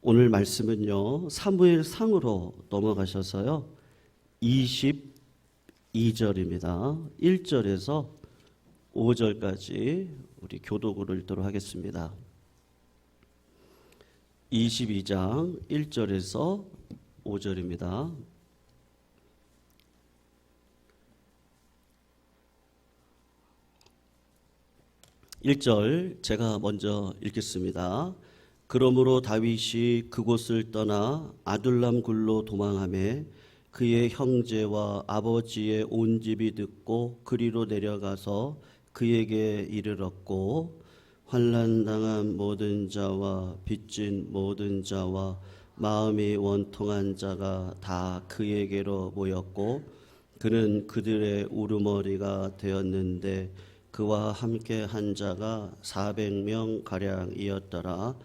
오늘 말씀은요, 사무엘상으로 넘어가셔서요, 22절입니다. 1절에서 5절까지 우리 교독으로 읽도록 하겠습니다. 22장 1절에서 5절입니다. (1절) 제가 먼저 읽겠습니다. 그러므로 다윗이 그곳을 떠나 아둘람 굴로 도망하매 그의 형제와 아버지의 온 집이 듣고 그리로 내려가서 그에게 이르렀고, 환난당한 모든 자와 빚진 모든 자와 마음이 원통한 자가 다 그에게로 모였고, 그는 그들의 우두머리가 되었는데 그와 함께 한 자가 400명 가량이었더라.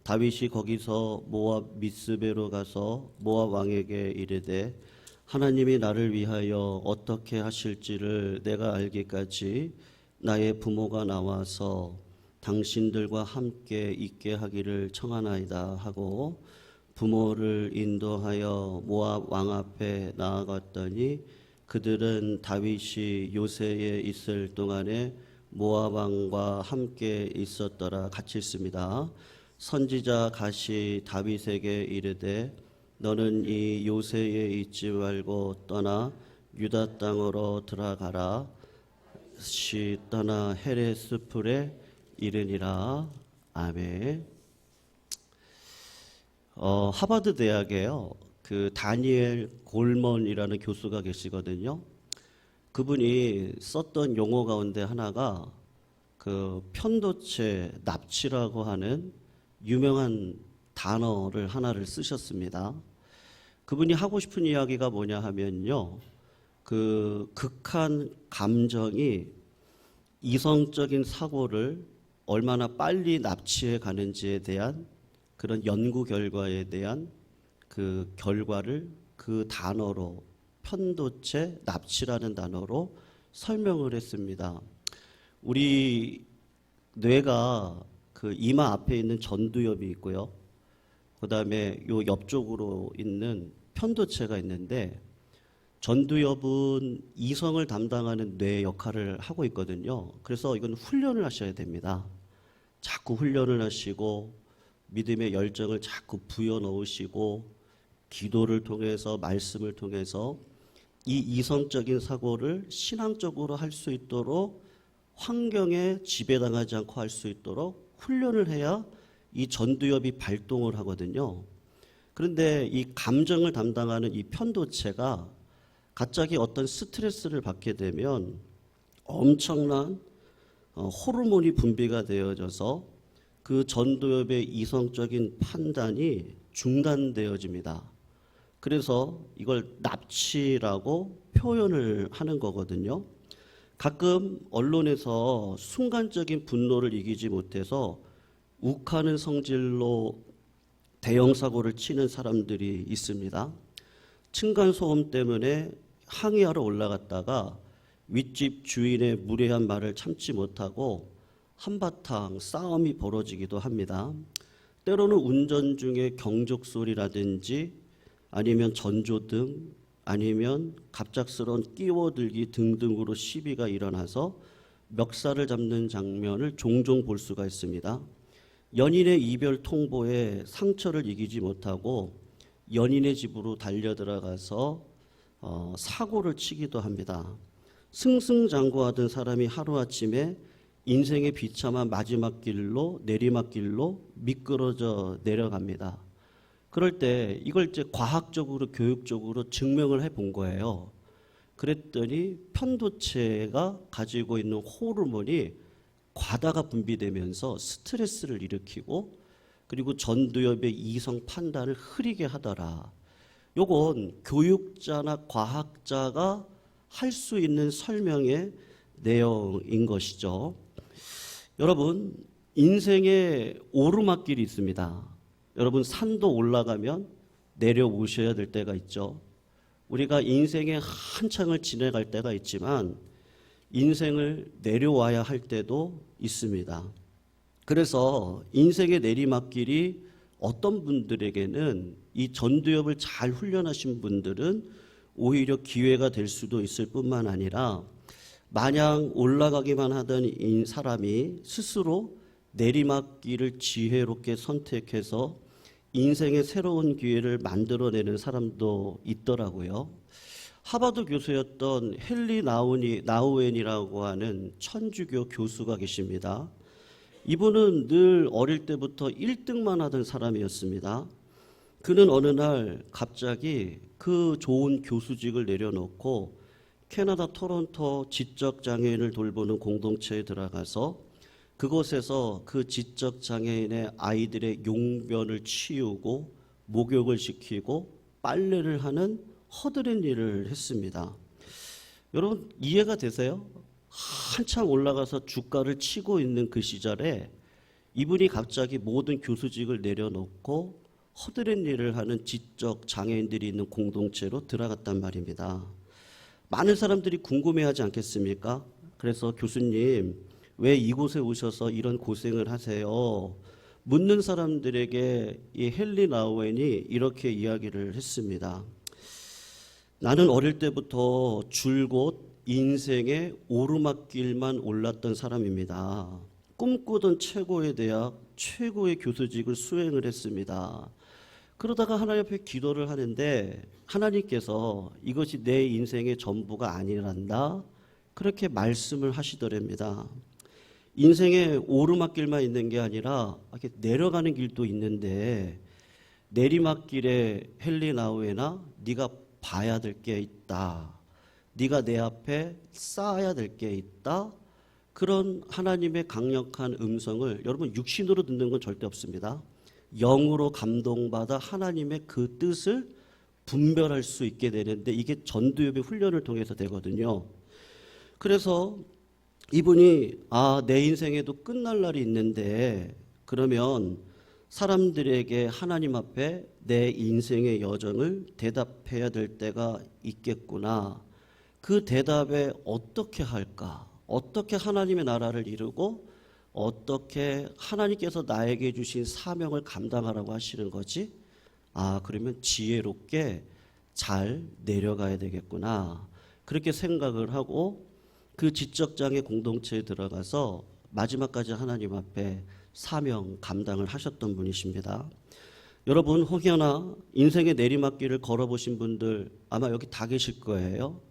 다윗이 거기서 모압 미스베로 가서 모압 왕에게 이르되, 하나님이 나를 위하여 어떻게 하실지를 내가 알기까지 나의 부모가 나와서 당신들과 함께 있게 하기를 청하나이다 하고, 부모를 인도하여 모압 왕 앞에 나아갔더니 그들은 다윗이 요새에 있을 동안에 모압 왕과 함께 있었더라. 같이 있습니다. 선지자 갓이 다윗에게 이르되, 너는 이 요새에 있지 말고 떠나 유다 땅으로 들어가라. 시 떠나 헤레스풀에 이르니라. 아멘. 하버드 대학에요, 그 다니엘 골먼이라는 교수가 계시거든요. 그분이 썼던 용어 가운데 하나가 그 편도체 납치라고 하는 유명한 단어를 하나를 쓰셨습니다. 그분이 하고 싶은 이야기가 뭐냐 하면요, 그 극한 감정이 이성적인 사고를 얼마나 빨리 납치해 가는지에 대한 그런 연구 결과에 대한 그 결과를 그 단어로, 편도체 납치라는 단어로 설명을 했습니다. 우리 뇌가 그 이마 앞에 있는 전두엽이 있고요, 그 다음에 요 옆쪽으로 있는 편도체가 있는데, 전두엽은 이성을 담당하는 뇌 역할을 하고 있거든요. 그래서 이건 훈련을 하셔야 됩니다. 자꾸 훈련을 하시고 믿음의 열정을 자꾸 부여 넣으시고 기도를 통해서, 말씀을 통해서 이 이성적인 사고를 신앙적으로 할 수 있도록, 환경에 지배당하지 않고 할 수 있도록 훈련을 해야 이 전두엽이 발동을 하거든요. 그런데 이 감정을 담당하는 이 편도체가 갑자기 어떤 스트레스를 받게 되면 엄청난 호르몬이 분비가 되어져서 그 전두엽의 이성적인 판단이 중단되어집니다. 그래서 이걸 납치라고 표현을 하는 거거든요. 가끔 언론에서 순간적인 분노를 이기지 못해서 욱하는 성질로 대형 사고를 치는 사람들이 있습니다. 층간소음 때문에 항의하러 올라갔다가 윗집 주인의 무례한 말을 참지 못하고 한바탕 싸움이 벌어지기도 합니다. 때로는 운전 중에 경적 소리라든지 아니면 전조등, 아니면 갑작스러운 끼워들기 등등으로 시비가 일어나서 멱살을 잡는 장면을 종종 볼 수가 있습니다. 연인의 이별 통보에 상처를 이기지 못하고 연인의 집으로 달려들어가서 사고를 치기도 합니다. 승승장구하던 사람이 하루아침에 인생의 비참한 마지막 길로, 내리막길로 미끄러져 내려갑니다. 그럴 때 이걸 이제 과학적으로, 교육적으로 증명을 해본 거예요. 그랬더니 편도체가 가지고 있는 호르몬이 과다가 분비되면서 스트레스를 일으키고, 그리고 전두엽의 이성 판단을 흐리게 하더라. 요건 교육자나 과학자가 할 수 있는 설명의 내용인 것이죠. 여러분, 인생에 오르막길이 있습니다. 여러분, 산도 올라가면 내려오셔야 될 때가 있죠. 우리가 인생의 한창을 지나갈 때가 있지만 인생을 내려와야 할 때도 있습니다. 그래서 인생의 내리막길이 어떤 분들에게는 이 전두엽을 잘 훈련하신 분들은 오히려 기회가 될 수도 있을 뿐만 아니라 마냥 올라가기만 하던 이 사람이 스스로 내리막길을 지혜롭게 선택해서 인생의 새로운 기회를 만들어내는 사람도 있더라고요. 하버드 교수였던 헨리 나우엔이라고 하는 천주교 교수가 계십니다. 이분은 늘 어릴 때부터 1등만 하던 사람이었습니다. 그는 어느 날 갑자기 그 좋은 교수직을 내려놓고 캐나다 토론토 지적장애인을 돌보는 공동체에 들어가서 그곳에서 그 지적장애인의 아이들의 용변을 치우고 목욕을 시키고 빨래를 하는 허드렛 일을 했습니다. 여러분 이해가 되세요? 한창 올라가서 주가를 치고 있는 그 시절에 이분이 갑자기 모든 교수직을 내려놓고 허드렛 일을 하는 지적 장애인들이 있는 공동체로 들어갔단 말입니다. 많은 사람들이 궁금해하지 않겠습니까? 그래서 교수님 왜 이곳에 오셔서 이런 고생을 하세요? 묻는 사람들에게 이 헨리 나우엔이 이렇게 이야기를 했습니다. 나는 어릴 때부터 줄곧 인생의 오르막길만 올랐던 사람입니다. 꿈꾸던 최고의 대학, 최고의 교수직을 수행을 했습니다. 그러다가 하나님 앞에 기도를 하는데 하나님께서 이것이 내 인생의 전부가 아니란다. 그렇게 말씀을 하시더랍니다. 인생의 오르막길만 있는 게 아니라 이렇게 내려가는 길도 있는데 내리막길에 헨리 나우에나 네가 봐야 될 게 있다. 네가 내 앞에 쌓아야 될 게 있다. 그런 하나님의 강력한 음성을 여러분 육신으로 듣는 건 절대 없습니다. 영으로 감동받아 하나님의 그 뜻을 분별할 수 있게 되는데 이게 전두엽의 훈련을 통해서 되거든요. 그래서 이분이 내 인생에도 끝날 날이 있는데 그러면 사람들에게 하나님 앞에 내 인생의 여정을 대답해야 될 때가 있겠구나. 그 대답에 어떻게 할까? 어떻게 하나님의 나라를 이루고 어떻게 하나님께서 나에게 주신 사명을 감당하라고 하시는 거지? 그러면 지혜롭게 잘 내려가야 되겠구나. 그렇게 생각을 하고 그 지적장애 공동체에 들어가서 마지막까지 하나님 앞에 사명 감당을 하셨던 분이십니다. 여러분 혹여나 인생의 내리막길을 걸어보신 분들 아마 여기 다 계실 거예요.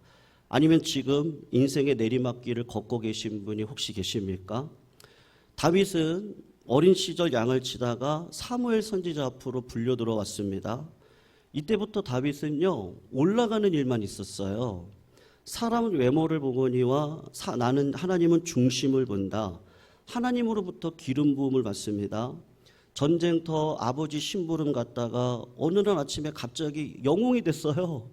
아니면 지금 인생의 내리막길을 걷고 계신 분이 혹시 계십니까? 다윗은 어린 시절 양을 치다가 사무엘 선지자 앞으로 불려 들어왔습니다. 이때부터 다윗은요 올라가는 일만 있었어요. 사람은 외모를 보거니와 나는 하나님은 중심을 본다. 하나님으로부터 기름 부음을 받습니다. 전쟁터 아버지 심부름 갔다가 어느 날 아침에 갑자기 영웅이 됐어요.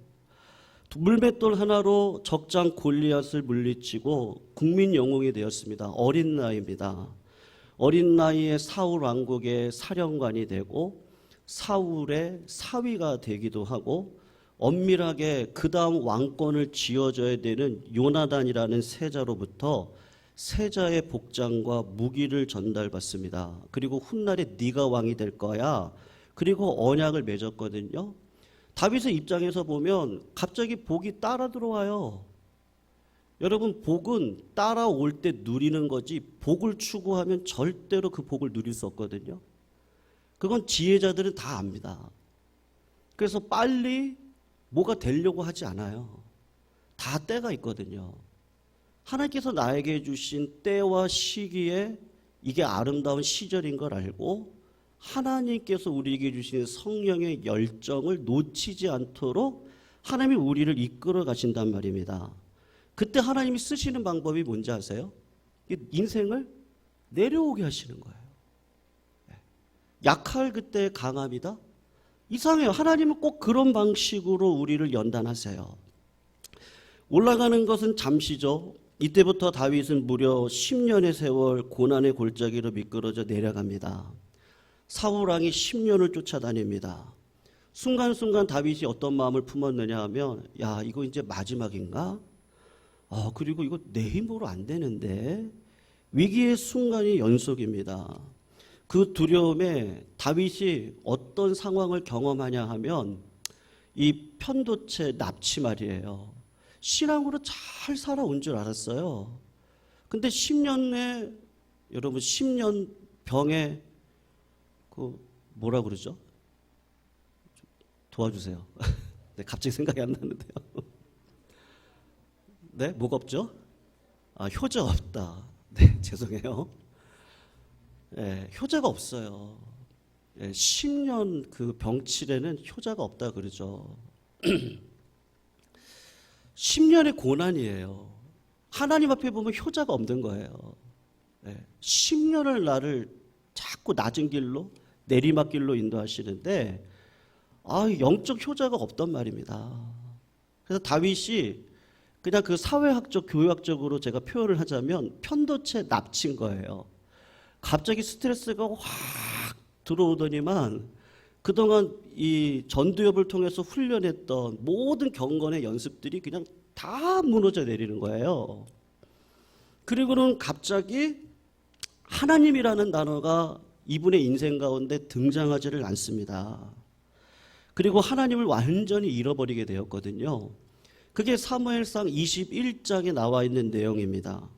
물맷돌 하나로 적장 골리앗을 물리치고 국민 영웅이 되었습니다. 어린 나이입니다. 어린 나이에 사울 왕국의 사령관이 되고 사울의 사위가 되기도 하고 엄밀하게 그 다음 왕권을 쥐어줘야 되는 요나단이라는 세자로부터 세자의 복장과 무기를 전달받습니다. 그리고 훗날에 네가 왕이 될 거야. 그리고 언약을 맺었거든요. 다윗의 입장에서 보면 갑자기 복이 따라 들어와요. 여러분 복은 따라올 때 누리는 거지 복을 추구하면 절대로 그 복을 누릴 수 없거든요. 그건 지혜자들은 다 압니다. 그래서 빨리 뭐가 되려고 하지 않아요. 다 때가 있거든요. 하나님께서 나에게 주신 때와 시기에 이게 아름다운 시절인 걸 알고 하나님께서 우리에게 주신 성령의 열정을 놓치지 않도록 하나님이 우리를 이끌어 가신단 말입니다. 그때 하나님이 쓰시는 방법이 뭔지 아세요? 인생을 내려오게 하시는 거예요. 약할 그때 강함이다? 이상해요. 하나님은 꼭 그런 방식으로 우리를 연단하세요. 올라가는 것은 잠시죠. 이때부터 다윗은 무려 10년의 세월 고난의 골짜기로 미끄러져 내려갑니다. 사울왕이 10년을 쫓아다닙니다. 순간순간 다윗이 어떤 마음을 품었느냐 하면 이거 이제 마지막인가? 그리고 이거 내 힘으로 안 되는데 위기의 순간이 연속입니다. 그 두려움에 다윗이 어떤 상황을 경험하냐 하면 이 편도체 납치 말이에요. 신앙으로 잘 살아온 줄 알았어요. 근데 10년 내 여러분 10년 병에 그 뭐라 그러죠? 도와주세요. 네, 갑자기 생각이 안 나는데요. 네, 뭐가 없죠? 아, 효자 없다. 네, 죄송해요. 네, 효자가 없어요. 네, 10년 그 병치레는 효자가 없다 그러죠. 10년의 고난이에요. 하나님 앞에 보면 효자가 없는 거예요. 네, 10년을 나를 자꾸 낮은 길로 내리막길로 인도하시는데 영적 효자가 없단 말입니다. 그래서 다윗이 그냥 그 사회학적 교육학적으로 제가 표현을 하자면 편도체 납치인 거예요. 갑자기 스트레스가 확 들어오더니만 그동안 이 전두엽을 통해서 훈련했던 모든 경건의 연습들이 그냥 다 무너져 내리는 거예요. 그리고는 갑자기 하나님이라는 단어가 이분의 인생 가운데 등장하지를 않습니다. 그리고 하나님을 완전히 잃어버리게 되었거든요. 그게 사무엘상 21장에 나와 있는 내용입니다.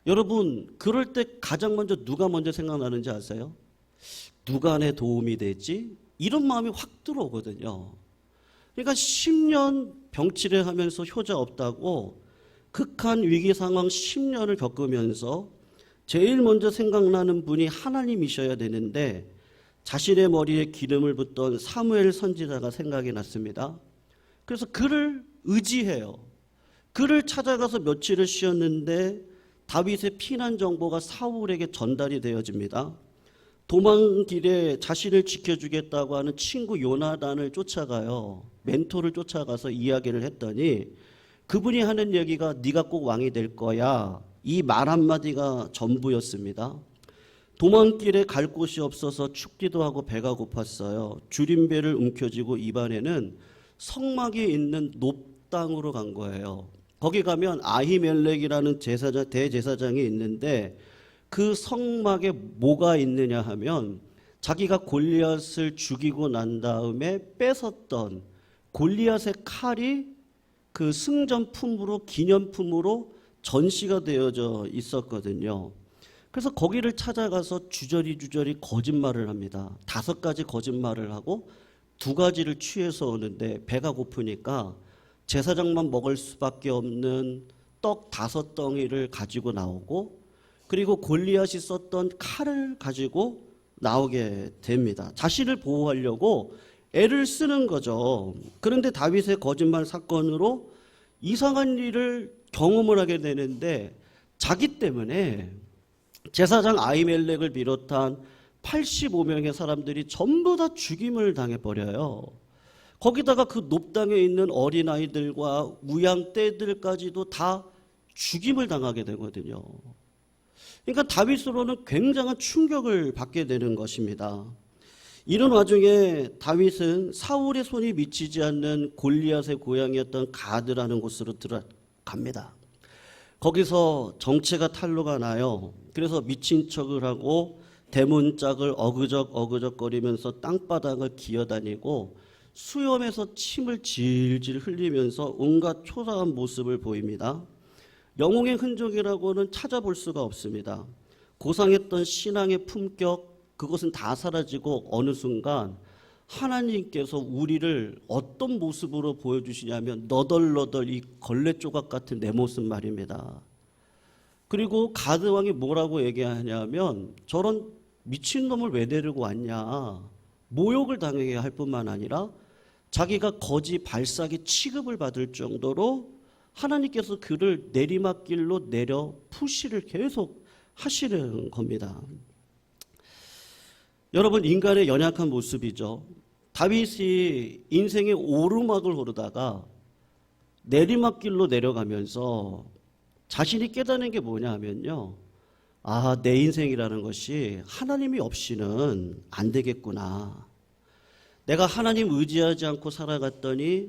여러분, 그럴 때 가장 먼저 누가 먼저 생각나는지 아세요? 누가 내 도움이 되지? 이런 마음이 확 들어오거든요. 그러니까 10년 병치레하면서 효자 없다고 극한 위기 상황 10년을 겪으면서 제일 먼저 생각나는 분이 하나님이셔야 되는데 자신의 머리에 기름을 붓던 사무엘 선지자가 생각이 났습니다. 그래서 그를 의지해요. 그를 찾아가서 며칠을 쉬었는데 다윗의 피난 정보가 사울에게 전달이 되어집니다. 도망길에 자신을 지켜주겠다고 하는 친구 요나단을 쫓아가요. 멘토를 쫓아가서 이야기를 했더니 그분이 하는 얘기가 네가 꼭 왕이 될 거야. 이 말 한마디가 전부였습니다. 도망길에 갈 곳이 없어서 춥기도 하고 배가 고팠어요. 주림배를 움켜쥐고 입안에는 성막이 있는 높당으로 간 거예요. 거기 가면 아히멜렉이라는 대제사장이 있는데 그 성막에 뭐가 있느냐 하면 자기가 골리앗을 죽이고 난 다음에 뺏었던 골리앗의 칼이 그 승전품으로 기념품으로 전시가 되어져 있었거든요. 그래서 거기를 찾아가서 주저리 거짓말을 합니다. 5가지 거짓말을 하고 2가지를 취해서 오는데 배가 고프니까 제사장만 먹을 수밖에 없는 떡 5덩이를 가지고 나오고 그리고 골리앗이 썼던 칼을 가지고 나오게 됩니다. 자신을 보호하려고 애를 쓰는 거죠. 그런데 다윗의 거짓말 사건으로 이상한 일을 경험을 하게 되는데 자기 때문에 제사장 아히멜렉을 비롯한 85명의 사람들이 전부 다 죽임을 당해버려요. 거기다가 그 높당에 있는 어린아이들과 우양떼들까지도 다 죽임을 당하게 되거든요. 그러니까 다윗으로는 굉장한 충격을 받게 되는 것입니다. 이런 와중에 다윗은 사울의 손이 미치지 않는 골리앗의 고향이었던 가드라는 곳으로 들어갑니다. 거기서 정체가 탄로가 나요. 그래서 미친 척을 하고 대문짝을 어그적거리면서 땅바닥을 기어다니고 수염에서 침을 질질 흘리면서 온갖 초라한 모습을 보입니다. 영웅의 흔적이라고는 찾아볼 수가 없습니다. 고상했던 신앙의 품격, 그것은 다 사라지고 어느 순간 하나님께서 우리를 어떤 모습으로 보여주시냐면 너덜너덜 이 걸레 조각 같은 내 모습 말입니다. 그리고 가드 왕이 뭐라고 얘기하냐면 저런 미친놈을 왜 데리고 왔냐. 모욕을 당하게 할 뿐만 아니라 자기가 거지 발사기 취급을 받을 정도로 하나님께서 그를 내리막길로 내려 푸시를 계속 하시는 겁니다. 여러분, 인간의 연약한 모습이죠. 다윗이 인생의 오르막을 오르다가 내리막길로 내려가면서 자신이 깨닫는 게 뭐냐 하면요. 아, 내 인생이라는 것이 하나님이 없이는 안 되겠구나. 내가 하나님 의지하지 않고 살아갔더니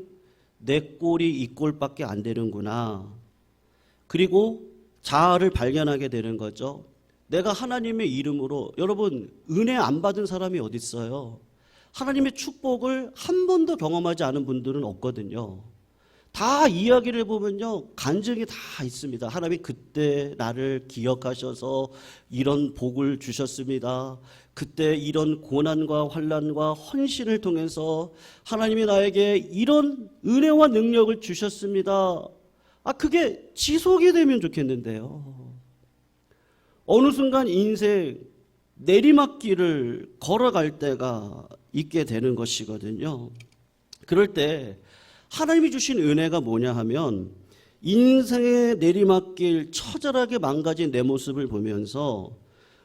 내 꼴이 이 꼴밖에 안 되는구나. 그리고 자아를 발견하게 되는 거죠. 내가 하나님의 이름으로, 여러분 은혜 안 받은 사람이 어디 있어요? 하나님의 축복을 한 번도 경험하지 않은 분들은 없거든요. 다 이야기를 보면요, 간증이 다 있습니다. 하나님이 그때 나를 기억하셔서 이런 복을 주셨습니다. 그때 이런 고난과 환난과 헌신을 통해서 하나님이 나에게 이런 은혜와 능력을 주셨습니다. 그게 지속이 되면 좋겠는데요. 어느 순간 인생 내리막길을 걸어갈 때가 있게 되는 것이거든요. 그럴 때 하나님이 주신 은혜가 뭐냐 하면, 인생의 내리막길 처절하게 망가진 내 모습을 보면서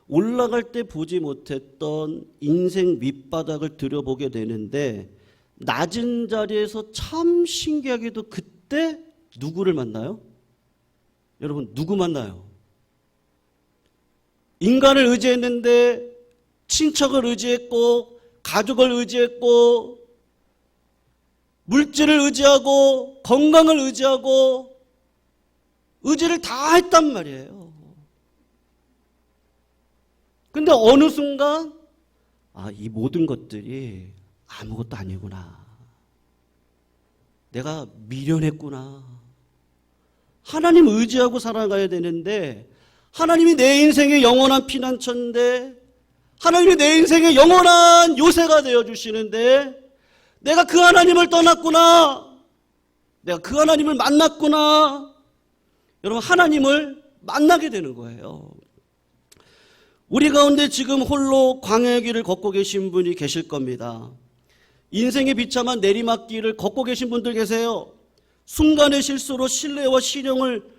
올라갈 때 보지 못했던 인생 밑바닥을 들여보게 되는데, 낮은 자리에서 참 신기하게도 그때 누구를 만나요? 여러분, 누구 만나요? 인간을 의지했는데, 친척을 의지했고, 가족을 의지했고, 물질을 의지하고, 건강을 의지하고, 의지를 다 했단 말이에요. 근데 어느 순간 이 모든 것들이 아무것도 아니구나, 내가 미련했구나. 하나님 의지하고 살아가야 되는데, 하나님이 내 인생의 영원한 피난처인데, 하나님이 내 인생의 영원한 요새가 되어주시는데, 내가 그 하나님을 떠났구나, 내가 그 하나님을 만났구나. 여러분, 하나님을 만나게 되는 거예요. 우리 가운데 지금 홀로 광야의 길을 걷고 계신 분이 계실 겁니다. 인생의 비참한 내리막길을 걷고 계신 분들 계세요. 순간의 실수로 신뢰와 신용을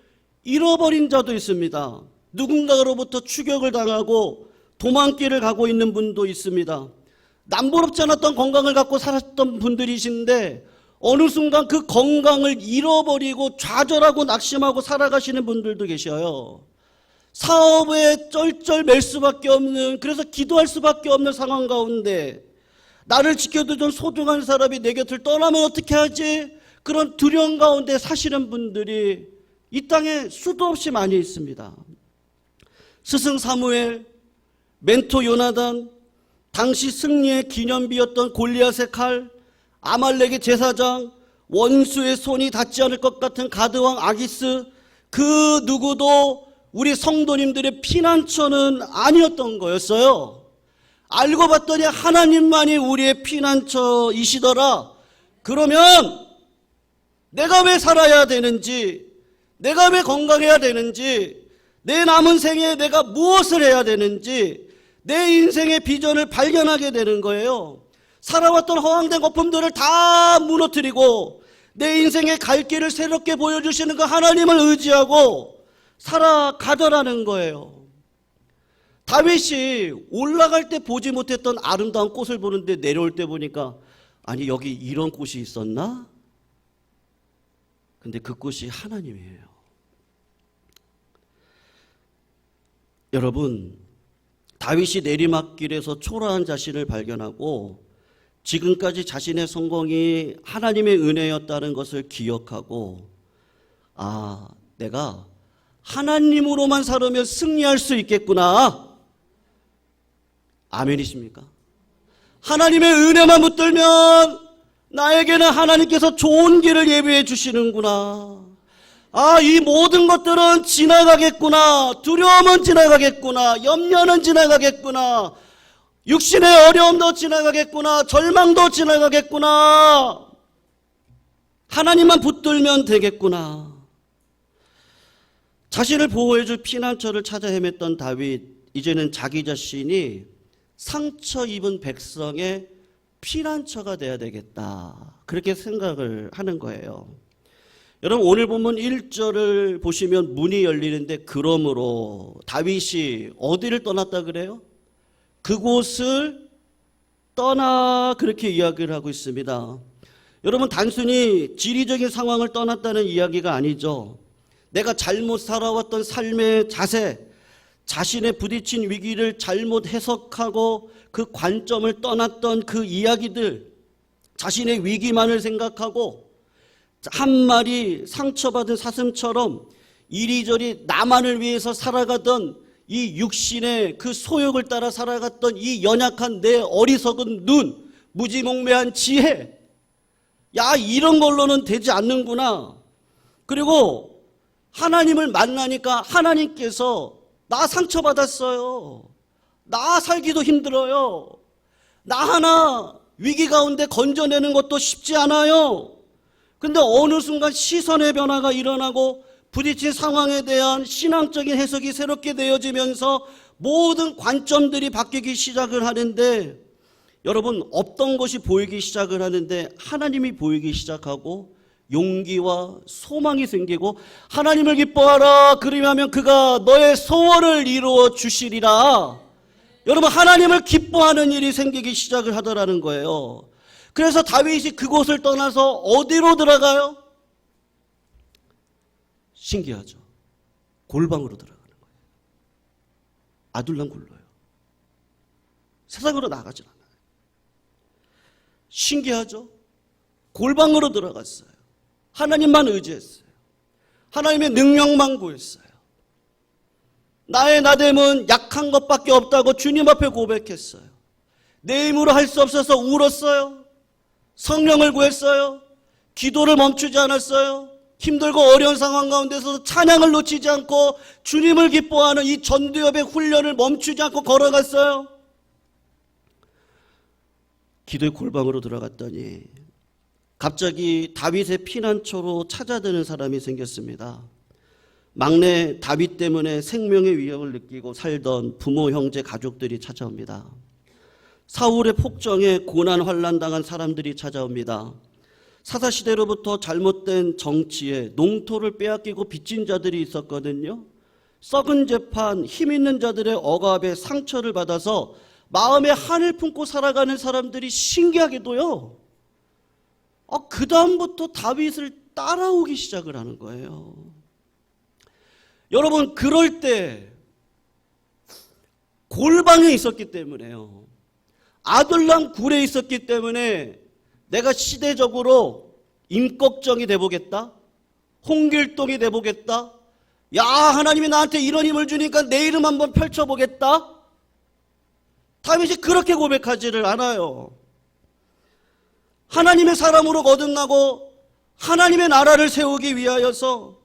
잃어버린 자도 있습니다. 누군가로부터 추격을 당하고 도망길을 가고 있는 분도 있습니다. 남부럽지 않았던 건강을 갖고 살았던 분들이신데 어느 순간 그 건강을 잃어버리고 좌절하고 낙심하고 살아가시는 분들도 계셔요. 사업에 쩔쩔맬 수밖에 없는, 그래서 기도할 수밖에 없는 상황 가운데 나를 지켜주던 소중한 사람이 내 곁을 떠나면 어떻게 하지? 그런 두려움 가운데 사시는 분들이 이 땅에 수도 없이 많이 있습니다. 스승 사무엘, 멘토 요나단, 당시 승리의 기념비였던 골리앗의 칼, 아말렉의 제사장, 원수의 손이 닿지 않을 것 같은 가드왕 아기스, 그 누구도 우리 성도님들의 피난처는 아니었던 거였어요. 알고 봤더니 하나님만이 우리의 피난처이시더라. 그러면 내가 왜 살아야 되는지, 내가 왜 건강해야 되는지, 내 남은 생에 내가 무엇을 해야 되는지, 내 인생의 비전을 발견하게 되는 거예요. 살아왔던 허황된 거품들을 다 무너뜨리고 내 인생의 갈 길을 새롭게 보여주시는 그 하나님을 의지하고 살아가더라는 거예요. 다윗이 올라갈 때 보지 못했던 아름다운 꽃을 보는데 내려올 때 보니까, 아니 여기 이런 꽃이 있었나? 근데 그 꽃이 하나님이에요. 여러분, 다윗이 내리막길에서 초라한 자신을 발견하고 지금까지 자신의 성공이 하나님의 은혜였다는 것을 기억하고, 내가 하나님으로만 살으면 승리할 수 있겠구나. 아멘이십니까? 하나님의 은혜만 붙들면 나에게는 하나님께서 좋은 길을 예비해 주시는구나. 이 모든 것들은 지나가겠구나. 두려움은 지나가겠구나. 염려는 지나가겠구나. 육신의 어려움도 지나가겠구나. 절망도 지나가겠구나. 하나님만 붙들면 되겠구나. 자신을 보호해줄 피난처를 찾아 헤맸던 다윗, 이제는 자기 자신이 상처 입은 백성의 피난처가 돼야 되겠다, 그렇게 생각을 하는 거예요. 여러분, 오늘 본문 1절을 보시면 문이 열리는데, 그러므로 다윗이 어디를 떠났다 그래요? 그곳을 떠나, 그렇게 이야기를 하고 있습니다. 여러분, 단순히 지리적인 상황을 떠났다는 이야기가 아니죠. 내가 잘못 살아왔던 삶의 자세, 자신의 부딪힌 위기를 잘못 해석하고 그 관점을 떠났던 그 이야기들, 자신의 위기만을 생각하고 한 마리 상처받은 사슴처럼 이리저리 나만을 위해서 살아가던 이 육신의 그 소욕을 따라 살아갔던 이 연약한 내 어리석은 눈, 무지몽매한 지혜, 야, 이런 걸로는 되지 않는구나. 그리고 하나님을 만나니까 하나님께서 나 상처받았어요. 나 살기도 힘들어요. 나 하나 위기 가운데 건져내는 것도 쉽지 않아요. 근데 어느 순간 시선의 변화가 일어나고 부딪힌 상황에 대한 신앙적인 해석이 새롭게 되어지면서 모든 관점들이 바뀌기 시작을 하는데, 여러분, 없던 것이 보이기 시작을 하는데 하나님이 보이기 시작하고 용기와 소망이 생기고, 하나님을 기뻐하라 그리하면 그가 너의 소원을 이루어 주시리라. 여러분, 하나님을 기뻐하는 일이 생기기 시작을 하더라는 거예요. 그래서 다윗이 그곳을 떠나서 어디로 들어가요? 신기하죠. 골방으로 들어가는 거예요. 아둘람 굴러요. 세상으로 나가지 않아요. 신기하죠. 골방으로 들어갔어요. 하나님만 의지했어요. 하나님의 능력만 구했어요. 나의 나됨은 약한 것밖에 없다고 주님 앞에 고백했어요. 내 힘으로 할 수 없어서 울었어요. 성령을 구했어요. 기도를 멈추지 않았어요. 힘들고 어려운 상황 가운데서 찬양을 놓치지 않고 주님을 기뻐하는 이 전두엽의 훈련을 멈추지 않고 걸어갔어요. 기도의 골방으로 들어갔더니 갑자기 다윗의 피난처로 찾아드는 사람이 생겼습니다. 막내 다윗 때문에 생명의 위협을 느끼고 살던 부모, 형제, 가족들이 찾아옵니다. 사울의 폭정에 고난 환난 당한 사람들이 찾아옵니다. 사사시대로부터 잘못된 정치에 농토를 빼앗기고 빚진 자들이 있었거든요. 썩은 재판, 힘 있는 자들의 억압에 상처를 받아서 마음에 한을 품고 살아가는 사람들이 신기하게도요, 그 다음부터 다윗을 따라오기 시작을 하는 거예요. 여러분, 그럴 때 골방에 있었기 때문에요. 아둘람 굴에 있었기 때문에 내가 시대적으로 임꺽정이 돼보겠다, 홍길동이 돼보겠다, 야, 하나님이 나한테 이런 힘을 주니까 내 이름 한번 펼쳐보겠다. 다윗이 그렇게 고백하지를 않아요. 하나님의 사람으로 거듭나고 하나님의 나라를 세우기 위하여서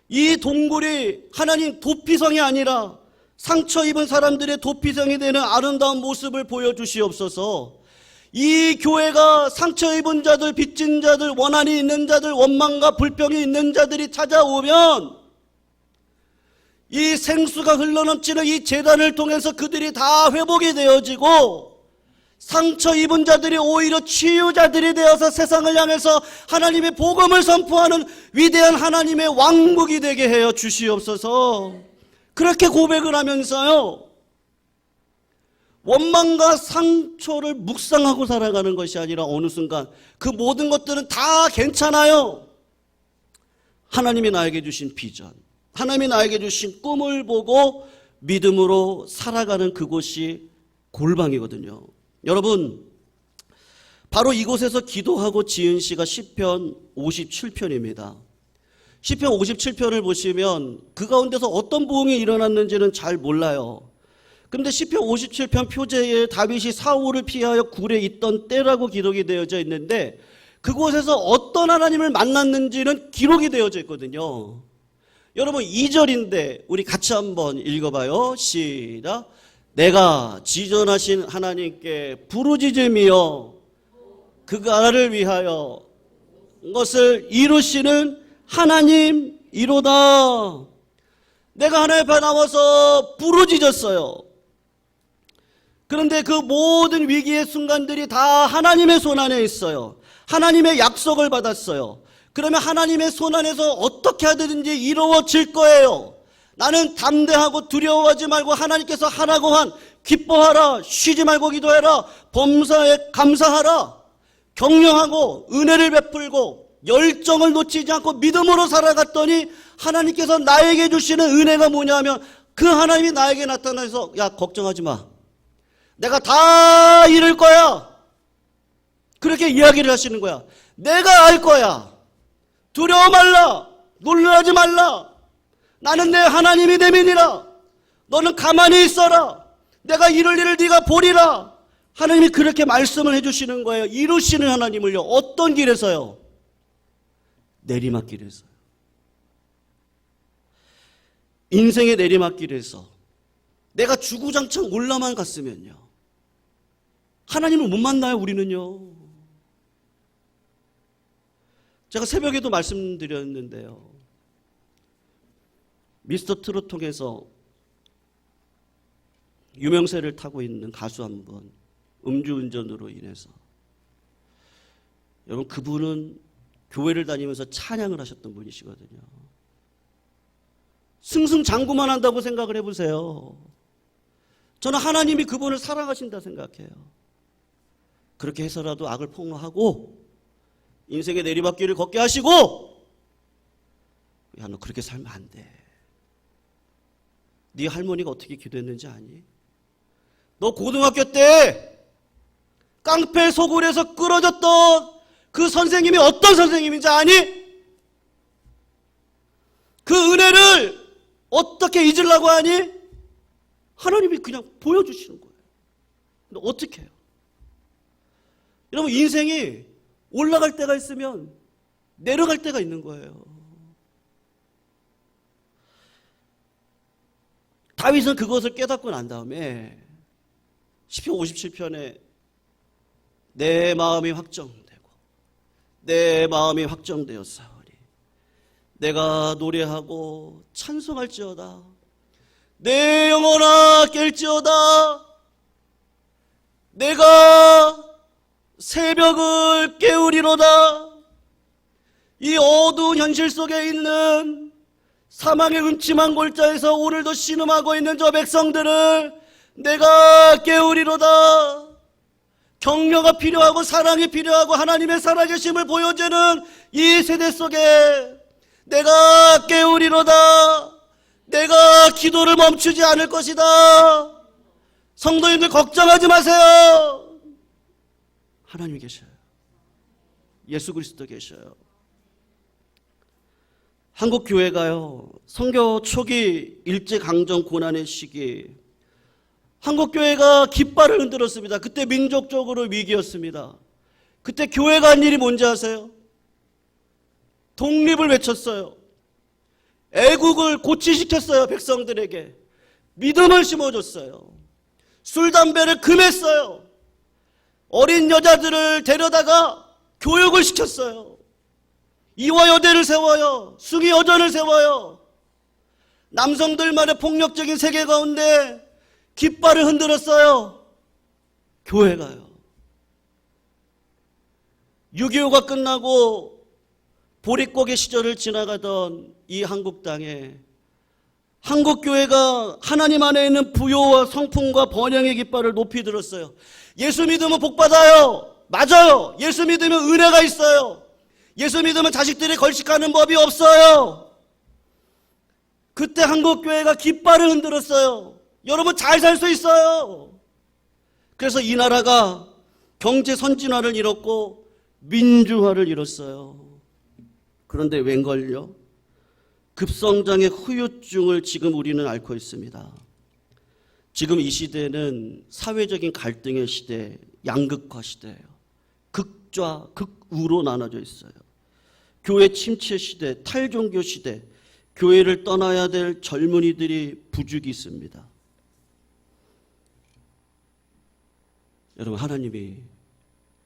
이 동굴이 하나님 도피성이 아니라 상처 입은 사람들의 도피성이 되는 아름다운 모습을 보여주시옵소서. 이 교회가 상처 입은 자들, 빚진 자들, 원한이 있는 자들, 원망과 불평이 있는 자들이 찾아오면 이 생수가 흘러넘치는 이 제단을 통해서 그들이 다 회복이 되어지고, 상처 입은 자들이 오히려 치유자들이 되어서 세상을 향해서 하나님의 복음을 선포하는 위대한 하나님의 왕국이 되게 하여 주시옵소서. 그렇게 고백을 하면서요, 원망과 상처를 묵상하고 살아가는 것이 아니라 어느 순간 그 모든 것들은 다 괜찮아요. 하나님이 나에게 주신 비전, 하나님이 나에게 주신 꿈을 보고 믿음으로 살아가는 그곳이 골방이거든요. 여러분, 바로 이곳에서 기도하고 지은 시가 시편 57편입니다. 시편 57편을 보시면 그 가운데서 어떤 부흥이 일어났는지는 잘 몰라요. 그런데 시편 57편 표제에 다윗이 사울을 피하여 굴에 있던 때라고 기록이 되어져 있는데, 그곳에서 어떤 하나님을 만났는지는 기록이 되어져 있거든요. 여러분, 2절인데 우리 같이 한번 읽어봐요. 시작. 내가 지존하신 하나님께 부르짖으며 그가를 위하여 것을 이루시는 하나님이로다. 내가 하나님 앞에 나와서 부르짖었어요. 그런데 그 모든 위기의 순간들이 다 하나님의 손안에 있어요. 하나님의 약속을 받았어요. 그러면 하나님의 손안에서 어떻게 하든지 이루어질 거예요. 나는 담대하고 두려워하지 말고 하나님께서 하라고 한 기뻐하라, 쉬지 말고 기도해라, 범사에 감사하라, 격려하고 은혜를 베풀고 열정을 놓치지 않고 믿음으로 살아갔더니 하나님께서 나에게 주시는 은혜가 뭐냐면, 그 하나님이 나에게 나타나서 야, 걱정하지 마, 내가 다 이룰 거야, 그렇게 이야기를 하시는 거야. 내가 알 거야, 두려워 말라, 놀라지 말라, 나는 내 하나님이 됨이니라. 너는 가만히 있어라. 내가 이룰 일을 네가 보리라. 하나님이 그렇게 말씀을 해주시는 거예요. 이루시는 하나님을요. 어떤 길에서요? 내리막길에서. 인생의 내리막길에서 내가 주구장창 올라만 갔으면요, 하나님을 못 만나요. 우리는요. 제가 새벽에도 말씀드렸는데요, 미스터 트롯 통해서 유명세를 타고 있는 가수 한 분, 음주운전으로 인해서, 여러분 그분은 교회를 다니면서 찬양을 하셨던 분이시거든요. 승승장구만 한다고 생각을 해보세요. 저는 하나님이 그분을 사랑하신다 생각해요. 그렇게 해서라도 악을 폭로하고 인생의 내리막길을 걷게 하시고, 야, 너 그렇게 살면 안 돼. 네 할머니가 어떻게 기도했는지 아니? 너 고등학교 때 깡패 소굴에서 끌어졌던 그 선생님이 어떤 선생님인지 아니? 그 은혜를 어떻게 잊으려고 하니? 하나님이 그냥 보여주시는 거예요. 근데 어떻게 해요? 여러분, 인생이 올라갈 때가 있으면 내려갈 때가 있는 거예요. 다윗은 그것을 깨닫고 난 다음에 시편 57편에 내 마음이 확정되고 내 마음이 확정되었사오니 내가 노래하고 찬송할지어다. 내 영혼아 깰지어다. 내가 새벽을 깨우리로다. 이 어두운 현실 속에 있는 사망의 음침한 골짜에서 오늘도 신음하고 있는 저 백성들을 내가 깨우리로다. 격려가 필요하고 사랑이 필요하고 하나님의 살아계심을 보여주는 이 세대 속에 내가 깨우리로다. 내가 기도를 멈추지 않을 것이다. 성도님들 걱정하지 마세요. 하나님이 계셔요. 예수 그리스도 계셔요. 한국 교회가요, 선교 초기 일제강점 고난의 시기, 한국 교회가 깃발을 흔들었습니다. 그때 민족적으로 위기였습니다. 그때 교회가 한 일이 뭔지 아세요? 독립을 외쳤어요. 애국을 고취시켰어요. 백성들에게 믿음을 심어줬어요. 술, 담배를 금했어요. 어린 여자들을 데려다가 교육을 시켰어요. 이화여대를 세워요. 숭의여전을 세워요. 남성들만의 폭력적인 세계 가운데 깃발을 흔들었어요. 교회가요. 6.25가 끝나고 보릿고개 시절을 지나가던 이 한국 땅에 한국교회가 하나님 안에 있는 부요와 성품과 번영의 깃발을 높이 들었어요. 예수 믿으면 복 받아요. 맞아요. 예수 믿으면 은혜가 있어요. 예수 믿으면 자식들이 걸식하는 법이 없어요. 그때 한국교회가 깃발을 흔들었어요. 여러분 잘 살 수 있어요. 그래서 이 나라가 경제 선진화를 이뤘고 민주화를 이뤘어요. 그런데 웬걸요? 급성장의 후유증을 지금 우리는 앓고 있습니다. 지금 이 시대는 사회적인 갈등의 시대, 양극화 시대예요. 극좌, 극우로 나눠져 있어요. 교회 침체 시대, 탈종교 시대, 교회를 떠나야 될 젊은이들이 부죽이 있습니다. 여러분, 하나님이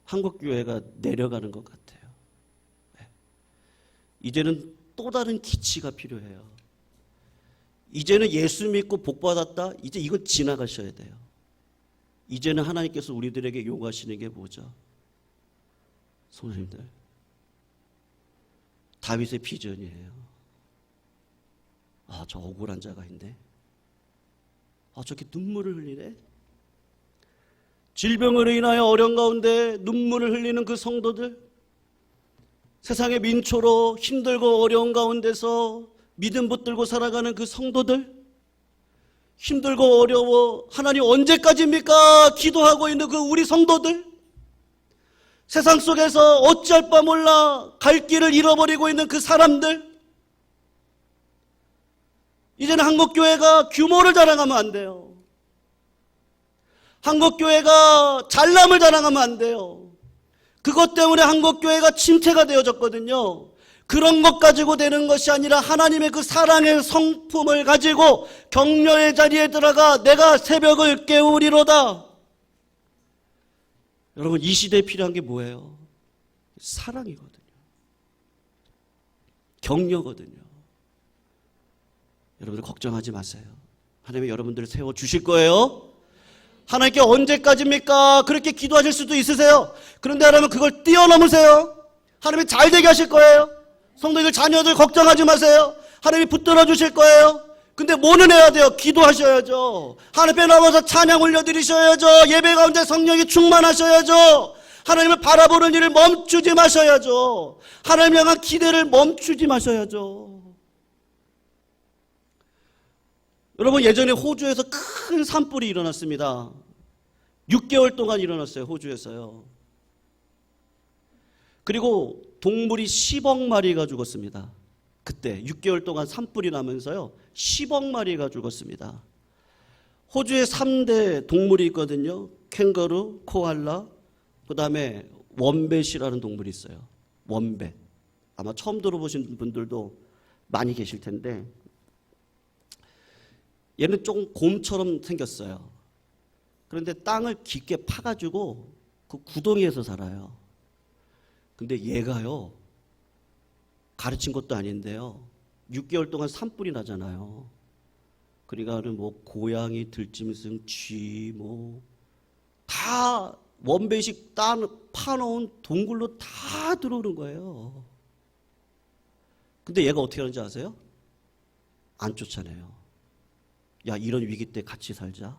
한국교회가 내려가는 것 같아요. 이제는 또 다른 기치가 필요해요. 이제는 예수 믿고 복 받았다? 이제 이건 지나가셔야 돼요. 이제는 하나님께서 우리들에게 요구하시는 게 뭐죠? 성도님들, 다윗의 비전이에요. 아, 저 억울한 자가 있네. 아, 저렇게 눈물을 흘리네. 질병으로 인하여 어려운 가운데 눈물을 흘리는 그 성도들, 세상의 민초로 힘들고 어려운 가운데서 믿음 붙들고 살아가는 그 성도들, 힘들고 어려워 하나님 언제까지입니까? 기도하고 있는 그 우리 성도들, 세상 속에서 어찌할 바 몰라 갈 길을 잃어버리고 있는 그 사람들, 이제는 한국교회가 규모를 자랑하면 안 돼요. 한국교회가 잘남을 자랑하면 안 돼요. 그것 때문에 한국교회가 침체가 되어졌거든요. 그런 것 가지고 되는 것이 아니라 하나님의 그 사랑의 성품을 가지고 격려의 자리에 들어가 내가 새벽을 깨우리로다. 여러분, 이 시대에 필요한 게 뭐예요? 사랑이거든요. 격려거든요. 여러분들 걱정하지 마세요. 하나님이 여러분들을 세워주실 거예요. 하나님께 언제까지입니까? 그렇게 기도하실 수도 있으세요. 그런데 여러분, 그걸 뛰어넘으세요. 하나님이 잘 되게 하실 거예요. 성도들 자녀들 걱정하지 마세요. 하나님이 붙들어 주실 거예요. 근데 뭐는 해야 돼요? 기도하셔야죠. 하나님 앞에 나와서 찬양 올려드리셔야죠. 예배 가운데 성령이 충만하셔야죠. 하나님을 바라보는 일을 멈추지 마셔야죠. 하나님 향한 기대를 멈추지 마셔야죠. 여러분, 예전에 호주에서 큰 산불이 일어났습니다. 6개월 동안 일어났어요. 호주에서요. 그리고 동물이 10억 마리가 죽었습니다. 그때 6개월 동안 산불이 나면서요, 10억 마리가 죽었습니다. 호주에 3대 동물이 있거든요. 캥거루, 코알라, 그 다음에 원뱃이라는 동물이 있어요. 원뱃. 아마 처음 들어보신 분들도 많이 계실 텐데, 얘는 조금 곰처럼 생겼어요. 그런데 땅을 깊게 파가지고 그 구덩이에서 살아요. 근데 얘가요, 가르친 것도 아닌데요, 6개월 동안 산불이 나잖아요. 그러니까 뭐 고양이, 들짐승, 쥐, 뭐 다 원배식 땅 파놓은 동굴로 다 들어오는 거예요. 근데 얘가 어떻게 하는지 아세요? 안 쫓아내요. 야, 이런 위기 때 같이 살자.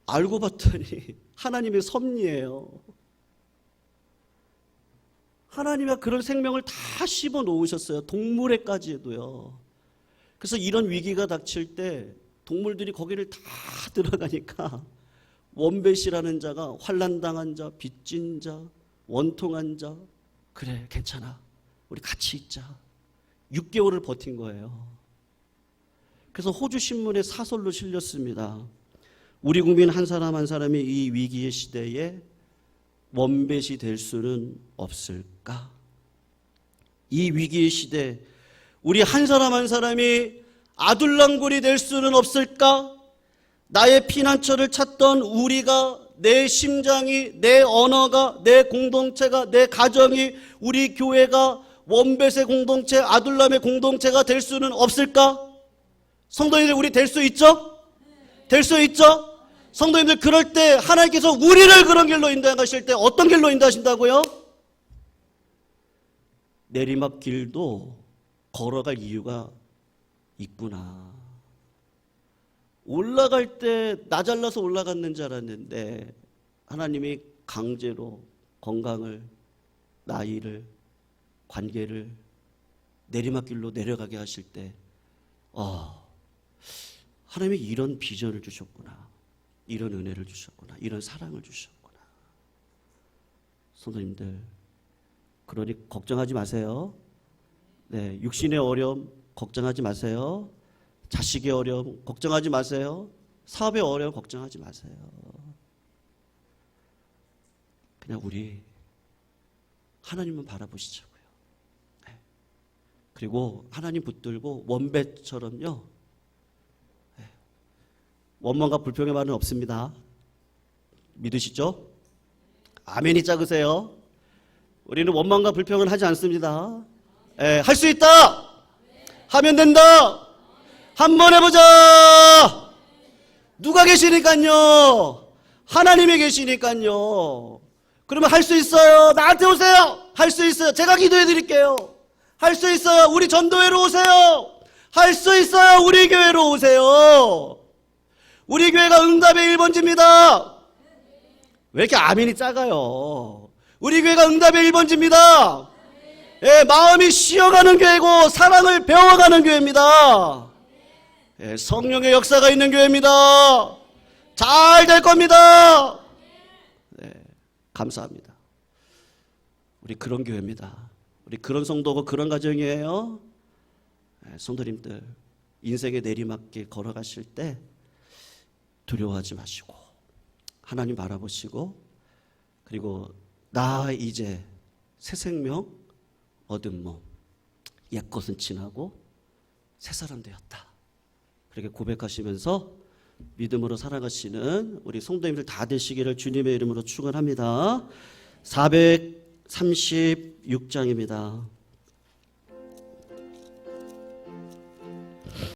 알고 봤더니 하나님의 섭리예요. 하나님이 그런 생명을 다 씹어 놓으셨어요. 동물에까지도요. 그래서 이런 위기가 닥칠 때 동물들이 거기를 다 들어가니까 원뱃이라는 자가 환난당한 자, 빚진 자, 원통한 자, 그래 괜찮아, 우리 같이 있자. 6개월을 버틴 거예요. 그래서 호주 신문에 사설로 실렸습니다. 우리 국민 한 사람 한 사람이 이 위기의 시대에 원뱃이 될 수는 없을까? 이 위기의 시대 우리 한 사람 한 사람이 아둘랑굴이 될 수는 없을까? 나의 피난처를 찾던 우리가, 내 심장이, 내 언어가, 내 공동체가, 내 가정이, 우리 교회가 원뱃의 공동체, 아둘람의 공동체가 될 수는 없을까? 성도님들, 우리 될 수 있죠? 될 수 있죠? 성도님들, 그럴 때 하나님께서 우리를 그런 길로 인도하실 때 어떤 길로 인도하신다고요? 내리막길도 걸어갈 이유가 있구나. 올라갈 때 나 잘나서 올라갔는 줄 알았는데 하나님이 강제로 건강을, 나이를, 관계를 내리막길로 내려가게 하실 때 하나님이 이런 비전을 주셨구나, 이런 은혜를 주셨구나, 이런 사랑을 주셨구나. 성도님들, 그러니 걱정하지 마세요. 네, 육신의 어려움 걱정하지 마세요. 자식의 어려움 걱정하지 마세요. 사업의 어려움 걱정하지 마세요. 그냥 우리 하나님만 바라보시자고요. 네. 그리고 하나님 붙들고 원뱃처럼요, 네. 원망과 불평의 말은 없습니다. 믿으시죠? 아멘이 작으세요. 우리는 원망과 불평은 하지 않습니다. 네, 할 수 있다. 하면 된다. 한번 해보자. 누가 계시니까요? 하나님이 계시니까요. 그러면 할 수 있어요. 나한테 오세요. 할 수 있어요. 제가 기도해 드릴게요. 할 수 있어요. 우리 전도회로 오세요. 할 수 있어요. 우리 교회로 오세요. 우리 교회가 응답의 1번지입니다. 왜 이렇게 아멘이 작아요? 우리 교회가 응답의 1번지입니다. 예, 마음이 쉬어가는 교회고 사랑을 배워가는 교회입니다. 예, 성령의 역사가 있는 교회입니다. 잘 될 겁니다. 네, 감사합니다. 우리 그런 교회입니다. 우리 그런 성도고 그런 가정이에요. 네, 성도님들, 인생의 내리막길 걸어가실 때 두려워하지 마시고 하나님 바라보시고, 그리고 나 이제 새 생명 얻은 몸, 옛것은 지나고 새 사람 되었다, 그렇게 고백하시면서 믿음으로 살아가시는 우리 성도님들 다 되시기를 주님의 이름으로 축원합니다. 436장입니다.